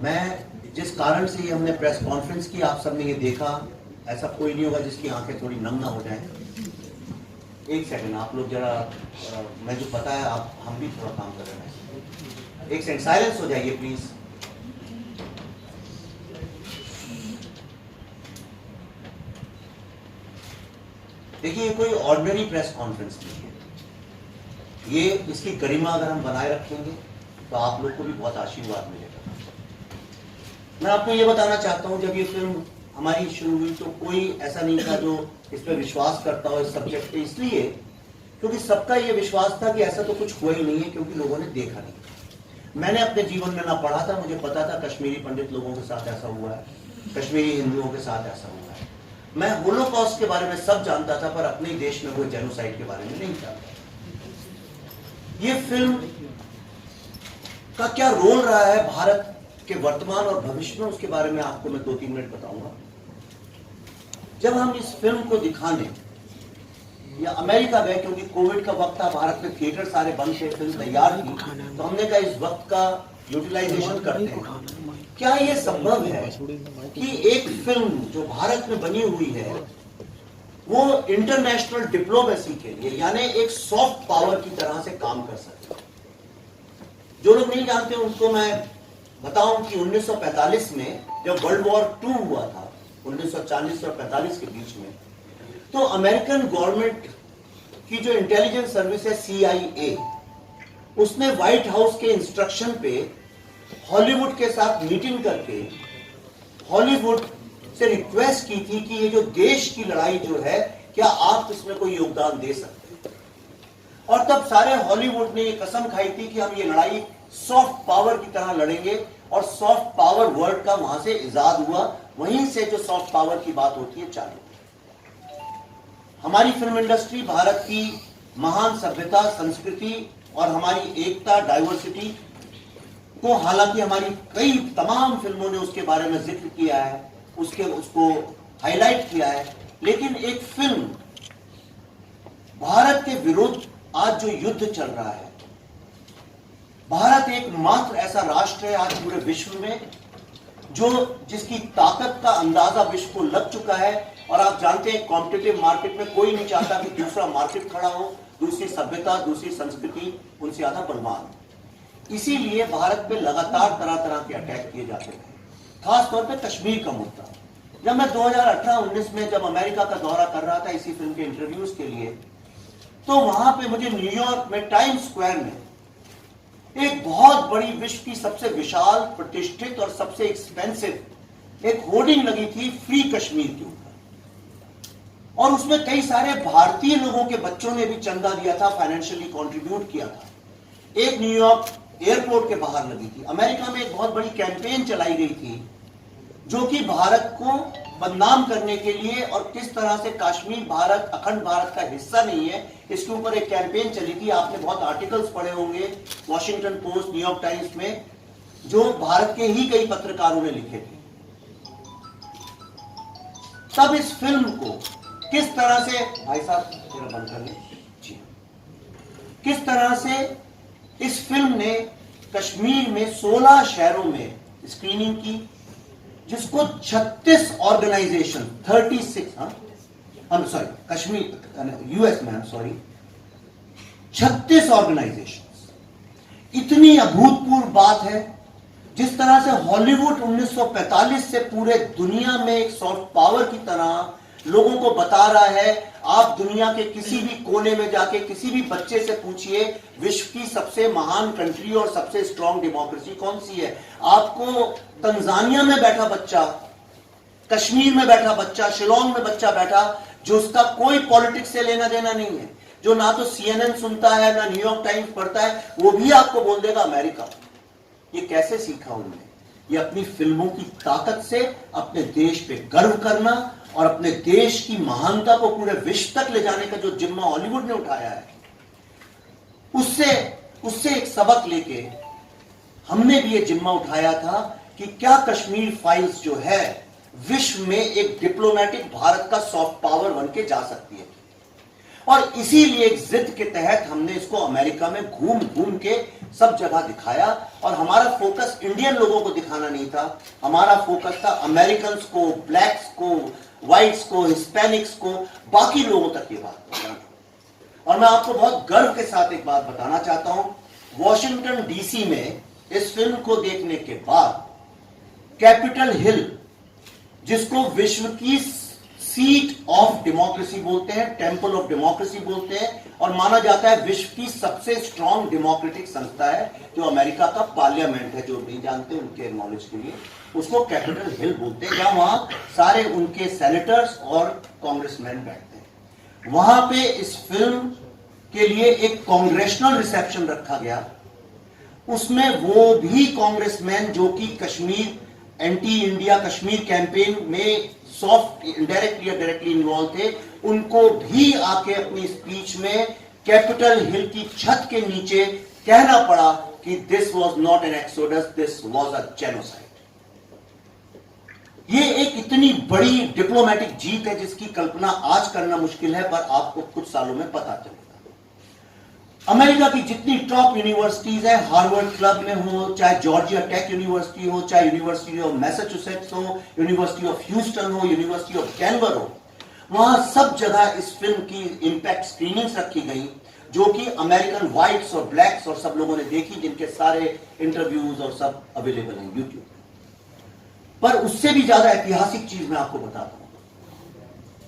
मैं जिस कारण से ये हमने प्रेस कॉन्फ्रेंस की, आप सबने ये देखा, ऐसा कोई नहीं होगा जिसकी आंखें थोड़ी नम ना हो जाएं। एक सेकंड आप लोग जरा, मैं जो पता है आप हम भी थोड़ा काम कर रहे हैं। एक सेकंड साइलेंस हो जाइए प्लीज। देखिए, ये कोई ऑर्डिनरी प्रेस कॉन्फ्रेंस नहीं है। ये इसकी गरिमा अगर हम बनाए रखेंगे तो आप लोग को भी बहुत आशीर्वाद मिलेगा। मैं आपको ये बताना चाहता हूं, जब ये फिल्म हमारी शुरू हुई तो कोई ऐसा नहीं था जो इस पर विश्वास करता हो इस सब्जेक्ट पे, इसलिए क्योंकि सबका ये विश्वास था कि ऐसा तो कुछ हुआ ही नहीं है, क्योंकि लोगों ने देखा नहीं। मैंने अपने जीवन में ना पढ़ा था, मुझे पता था कश्मीरी पंडित लोगों के साथ ऐसा हुआ है, कश्मीरी हिंदुओं के साथ ऐसा हुआ है। मैं होलोकॉस्ट के बारे में सब जानता था, पर अपने देश में हुए जेनोसाइड के बारे में नहीं जानता। ये फिल्म का क्या रोल रहा है भारत के वर्तमान और भविष्य में, उसके बारे में आपको मैं 2-3 मिनट बताऊंगा। जब हम इस फिल्म को दिखाने या अमेरिका गए, क्योंकि कोविड का वक्त था, भारत में थिएटर सारे बंद थे, फिल्म तैयार थी, तो हमने कहा इस वक्त का यूटिलाइजेशन करते हैं। क्या ये संभव है कि एक फिल्म जो भारत में बनी हुई है वो इंटरनेशनल डिप्लोमेसी के लिए, यानी एक सॉफ्ट पावर की तरह से काम कर सके? जो लोग नहीं जानते उनको मैं बताऊं कि 1945 में जब वर्ल्ड वॉर 2 हुआ था, 1940 और 45 के बीच में, तो अमेरिकन गवर्नमेंट की जो इंटेलिजेंस सर्विस है CIA, उसने व्हाइट हाउस के इंस्ट्रक्शन पे हॉलीवुड के साथ मीटिंग करके हॉलीवुड से रिक्वेस्ट की थी कि ये जो देश की लड़ाई जो है, क्या आप इसमें कोई योगदान दे सकते हैं? और तब सारे हॉलीवुड ने ये कसम खाई थी कि हम ये लड़ाई सॉफ्ट पावर की तरह लड़ेंगे, और सॉफ्ट पावर वर्ड का वहां से इजाद हुआ। वहीं से जो सॉफ्ट पावर की बात होती है चालू। हमारी फिल्म इंडस्ट्री भारत की महान सभ्यता, संस्कृति और हमारी एकता, डाइवर्सिटी को, हालांकि हमारी कई तमाम फिल्मों ने उसके बारे में जिक्र किया है, उसको हाईलाइट किया है, लेकिन एक फिल्म भारत के विरुद्ध आज जो युद्ध चल रहा है, भारत एकमात्र ऐसा राष्ट्र है आज पूरे विश्व में जिसकी ताकत का अंदाजा विश्व को लग चुका है। और आप जानते हैं कॉम्पिटिटिव मार्केट में कोई नहीं चाहता कि दूसरा मार्केट खड़ा हो, दूसरी सभ्यता, दूसरी संस्कृति उनसे ज्यादा बलवान। इसीलिए भारत में लगातार तरह तरह के अटैक किए जाते हैं, खास तौर पे कश्मीर का मुद्दा। जब मैं 2018-19 में जब अमेरिका का दौरा कर रहा था इसी फिल्म के इंटरव्यूज के लिए, तो वहां पे मुझे न्यूयॉर्क में टाइम्स स्क्वायर में एक बहुत बड़ी, विश्व की सबसे विशाल, प्रतिष्ठित और सबसे एक्सपेंसिव एक होर्डिंग लगी थी फ्री कश्मीर के ऊपर, और उसमें कई सारे भारतीय लोगों के बच्चों ने भी चंदा दिया था, फाइनेंशियली कंट्रीब्यूट किया था। एक न्यूयॉर्क एयरपोर्ट के बाहर लगी थी। अमेरिका में एक बहुत बड़ी कैंपेन चलाई गई थी जो कि भारत को बदनाम करने के लिए, और किस तरह से कश्मीर भारत, अखंड भारत का हिस्सा नहीं है, इसके ऊपर एक कैंपेन चली थी। आपने बहुत आर्टिकल्स पढ़े होंगे वॉशिंगटन पोस्ट, न्यूयॉर्क टाइम्स में, जो भारत के ही कई पत्रकारों ने लिखे थे। तब इस फिल्म को किस तरह से, भाई साहब जरा बंद कर लें जी, किस तरह से इस फिल्म ने कश्मीर में 16 शहरों में स्क्रीनिंग की, जिसको 36 ऑर्गेनाइजेशन, 36 कश्मीर US में 36 ऑर्गेनाइजेशन। इतनी अभूतपूर्व बात है। जिस तरह से हॉलीवुड 1945 से पूरे दुनिया में एक सॉफ्ट पावर की तरह लोगों को बता रहा है, आप दुनिया के किसी भी कोने में जाके किसी भी बच्चे से पूछिए विश्व की सबसे महान कंट्री और सबसे स्ट्रांग डेमोक्रेसी कौन सी है, आपको तंजानिया में बैठा बच्चा, कश्मीर में बैठा बच्चा, शिलोंग में बच्चा बैठा, जो उसका कोई पॉलिटिक्स से लेना देना नहीं है, जो ना तो CNN सुनता है ना न्यूयॉर्क टाइम्स पढ़ता है, वो भी आपको बोल देगा अमेरिका। ये कैसे सीखा उन्होंने? ये अपनी फिल्मों की ताकत से अपने देश पे गर्व करना और अपने देश की महानता को पूरे विश्व तक ले जाने का जो जिम्मा हॉलीवुड ने उठाया है, उससे एक सबक लेके हमने भी ये जिम्मा उठाया था कि क्या कश्मीर फाइल्स जो है विश्व में एक डिप्लोमेटिक भारत का सॉफ्ट पावर बन के जा सकती है। और इसीलिए एक जिद के तहत हमने इसको अमेरिका में घूम घूम के सब जगह दिखाया। और हमारा फोकस इंडियन लोगों को दिखाना नहीं था, हमारा फोकस था अमेरिकन को, ब्लैक्स को, व्हाइट्स को, हिस्पैनिक्स को, बाकी लोगों तक ये बात पहुंचाना। और मैं आपको बहुत गर्व के साथ एक बात बताना चाहता हूं, वॉशिंगटन डीसी में इस फिल्म को देखने के बाद कैपिटल हिल, जिसको विश्व की सीट ऑफ डेमोक्रेसी बोलते हैं, टेंपल ऑफ डेमोक्रेसी बोलते हैं, और माना जाता है विश्व की सबसे स्ट्रांग डेमोक्रेटिक संस्था है, जो अमेरिका का पार्लियामेंट है, जो नहीं जानते उनके नॉलेज के लिए, उसको कैपिटल हिल बोलते हैं, जहां वहां सारे उनके सेनेटर्स और कांग्रेसमैन बैठते हैं। वहां पे इस फिल्म के लिए एक कांग्रेशनल रिसेप्शन रखा गया, उसमें वो भी कांग्रेसमैन जो कि Kashmir anti India Kashmir campaign में सॉफ्ट इनडायरेक्टली या डायरेक्टली इन्वॉल्व थे, उनको भी आके अपनी स्पीच में कैपिटल हिल की छत के नीचे कहना पड़ा कि this was not an exodus, this was a genocide. ये एक इतनी बड़ी डिप्लोमेटिक जीत है जिसकी कल्पना आज करना मुश्किल है, पर आपको कुछ सालों में पता चलेगा। अमेरिका की जितनी टॉप यूनिवर्सिटीज है, हार्वर्ड क्लब में हो, चाहे जॉर्जिया टेक यूनिवर्सिटी हो, चाहे यूनिवर्सिटी ऑफ मैसाचुसेट्स हो, यूनिवर्सिटी ऑफ ह्यूस्टन हो, यूनिवर्सिटी ऑफ डेनवर हो, वहां सब जगह इस फिल्म की इंपैक्ट स्क्रीनिंग्स रखी गई, जो कि अमेरिकन व्हाइट्स और ब्लैक्स और सब लोगों ने देखी, जिनके सारे इंटरव्यूज और सब अवेलेबल हैं यूट्यूब पर। उससे भी ज्यादा ऐतिहासिक चीज मैं आपको बताता हूं,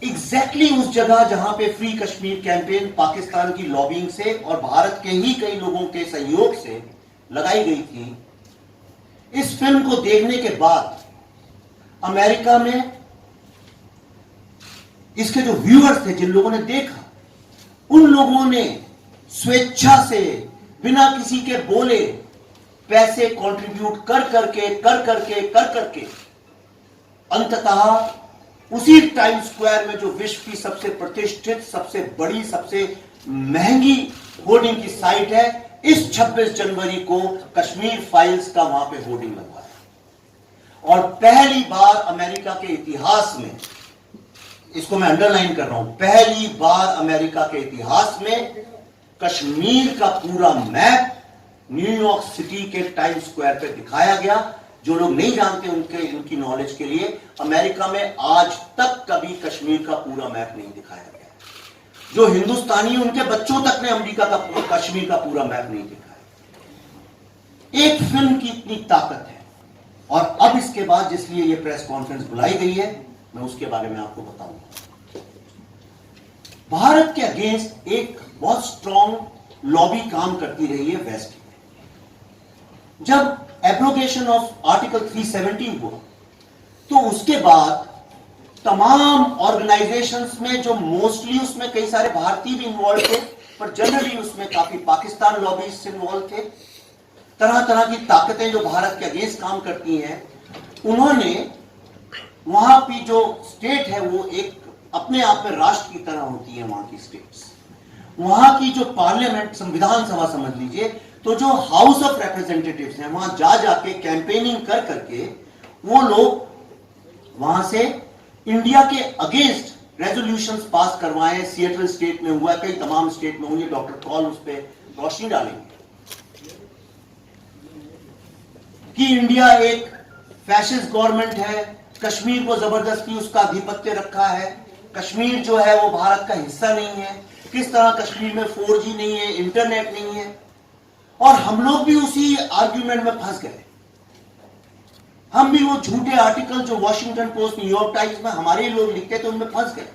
एग्जैक्टली उस जगह जहां पे फ्री कश्मीर कैंपेन पाकिस्तान की लॉबिंग से और भारत के ही कई लोगों के सहयोग से लगाई गई थी, इस फिल्म को देखने के बाद अमेरिका में इसके जो व्यूअर्स थे, जिन लोगों ने देखा, उन लोगों ने स्वेच्छा से बिना किसी के बोले पैसे कंट्रीब्यूट कर करके अंततः उसी टाइम्स स्क्वायर में, जो विश्व की सबसे प्रतिष्ठित, सबसे बड़ी, सबसे महंगी होर्डिंग की साइट है, इस 26 जनवरी को कश्मीर फाइल्स का वहां पे होर्डिंग लगवाया। और पहली बार अमेरिका के इतिहास में, इसको मैं अंडरलाइन कर रहा हूं, पहली बार अमेरिका के इतिहास में कश्मीर का पूरा मैप न्यूयॉर्क सिटी के टाइम्स स्क्वायर पे दिखाया गया। जो लोग नहीं जानते उनकी नॉलेज के लिए, अमेरिका में आज तक कभी कश्मीर का पूरा मैप नहीं दिखाया गया। जो हिंदुस्तानी, उनके बच्चों तक ने अमेरिका का कश्मीर का पूरा मैप नहीं दिखाया। एक फिल्म की इतनी ताकत है। और अब इसके बाद जिसलिए ये प्रेस कॉन्फ्रेंस बुलाई गई है, मैं उसके बारे में आपको बताऊंगा। भारत के अगेंस्ट एक बहुत स्ट्रॉन्ग लॉबी काम करती रही है वेस्ट में। जब एब्रोगेशन ऑफ आर्टिकल 370 हुआ, तो उसके बाद तमाम ऑर्गेनाइजेशंस में, जो मोस्टली उसमें कई सारे भारतीय भी इन्वॉल्व थे, पर जनरली उसमें काफी पाकिस्तान लॉबीज इन्वॉल्व थे, तरह तरह की ताकतें जो भारत के अगेंस्ट काम करती हैं, उन्होंने वहां की जो स्टेट है वो एक अपने आप में राष्ट्र की तरह होती है। वहां की स्टेट्स, वहां की जो पार्लियामेंट, संविधान सभा समझ लीजिए, तो जो हाउस ऑफ रिप्रेजेंटेटिव्स हैं, वहां जा जाके कैंपेनिंग कर करके वो लोग वहां से इंडिया के अगेंस्ट रेजोल्यूशंस पास करवाए। सिएटल स्टेट में हुआ, कई तमाम स्टेट में हुई। डॉक्टर कॉल उस पर रोशनी डालेंगे कि इंडिया एक फैशिस्ट गवर्नमेंट है, कश्मीर को जबरदस्ती उसका आधिपत्य रखा है, कश्मीर जो है वो भारत का हिस्सा नहीं है, किस तरह कश्मीर में 4G नहीं है, इंटरनेट नहीं है। और हम लोग भी उसी आर्ग्यूमेंट में फंस गए। हम भी वो झूठे आर्टिकल जो वॉशिंगटन पोस्ट, न्यूयॉर्क टाइम्स में हमारे लोग लिखते थे, उनमें फंस गए।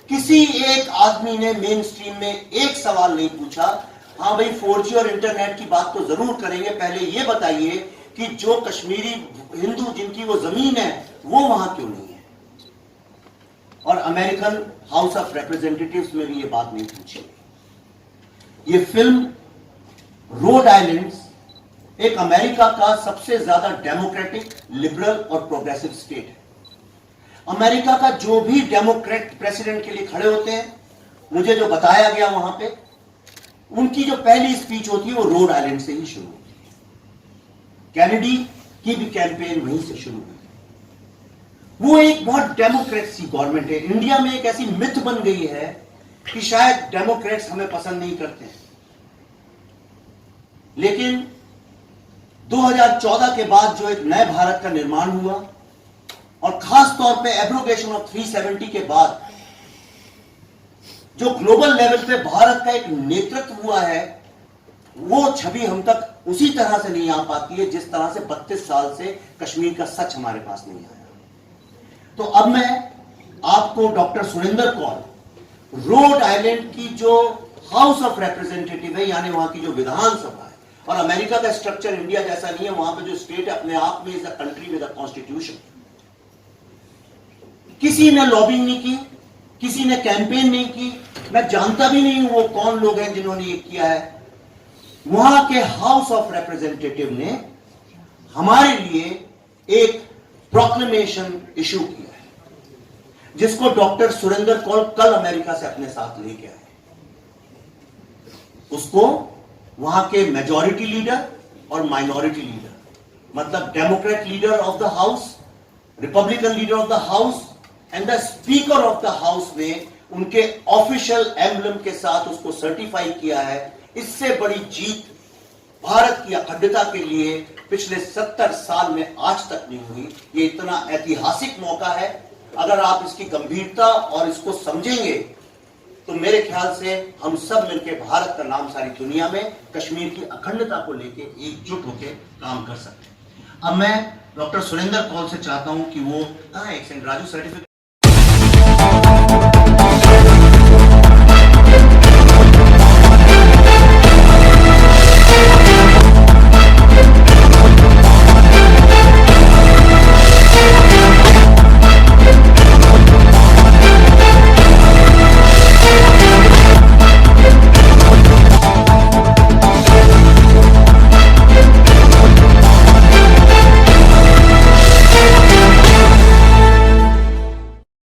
किसी एक आदमी ने मेन स्ट्रीम में एक सवाल नहीं पूछा, हाँ भाई 4G और इंटरनेट की बात तो जरूर करेंगे, पहले ये बताइए कि जो कश्मीरी हिंदू जिनकी वो जमीन है वो वहां क्यों नहीं है। और अमेरिकन हाउस ऑफ रिप्रेजेंटेटिव्स में भी ये बात नहीं पूछी। ये फिल्म रोड आइलैंड्स एक अमेरिका का सबसे ज्यादा डेमोक्रेटिक, लिबरल और प्रोग्रेसिव स्टेट है। अमेरिका का जो भी डेमोक्रेट प्रेसिडेंट के लिए खड़े होते हैं, मुझे जो बताया गया वहां पे, उनकी जो पहली स्पीच होती है वो रोड आइलैंड से ही शुरू होती है। कैनेडी की भी कैंपेन वहीं से शुरू हुई। वो एक बहुत डेमोक्रेसी गवर्नमेंट है। इंडिया में एक ऐसी मिथ बन गई है कि शायद डेमोक्रेट्स हमें पसंद नहीं करते हैं, लेकिन 2014 के बाद जो एक नए भारत का निर्माण हुआ और खास तौर पे एब्रोगेशन ऑफ 370 के बाद जो ग्लोबल लेवल पे भारत का एक नेतृत्व हुआ है, वो छवि हम तक उसी तरह से नहीं आ पाती है जिस तरह से 32 साल से कश्मीर का सच हमारे पास नहीं आया। तो अब मैं आपको doctor Surendra Kaul, Rhode Island की जो हाउस ऑफ रिप्रेजेंटेटिव है, यानी वहां की जो विधानसभा है, और अमेरिका का स्ट्रक्चर इंडिया जैसा नहीं है, वहां पे जो स्टेट है अपने आप में is a country with a constitution. किसी ने लॉबिंग नहीं की, किसी ने कैंपेन नहीं की, मैं जानता भी नहीं हूं वो कौन लोग हैं जिन्होंने ये किया है। वहां के हाउस ऑफ रिप्रेजेंटेटिव ने हमारे लिए एक प्रोक्लेमेशन इशू किया है, जिसको डॉक्टर सुरेंद्र कौल कल अमेरिका से अपने साथ लेके आए। उसको वहां के मेजॉरिटी लीडर और माइनॉरिटी लीडर, मतलब Democrat leader of the house, Republican leader of the house and the speaker of the house ने उनके ऑफिशियल एम्बलम के साथ उसको सर्टिफाई किया है। इससे बड़ी जीत भारत की अखंडता के लिए पिछले 70 साल में आज तक नहीं हुई। ये इतना ऐतिहासिक मौका है। अगर आप इसकी गंभीरता और इसको समझेंगे तो मेरे ख्याल से हम सब मिलकर भारत का नाम सारी दुनिया में कश्मीर की अखंडता को लेकर एकजुट होकर काम कर सकते हैं। अब मैं डॉक्टर सुरेंद्र कौल से चाहता हूं कि वो एक सेकंड राजू सर्टिफिकेट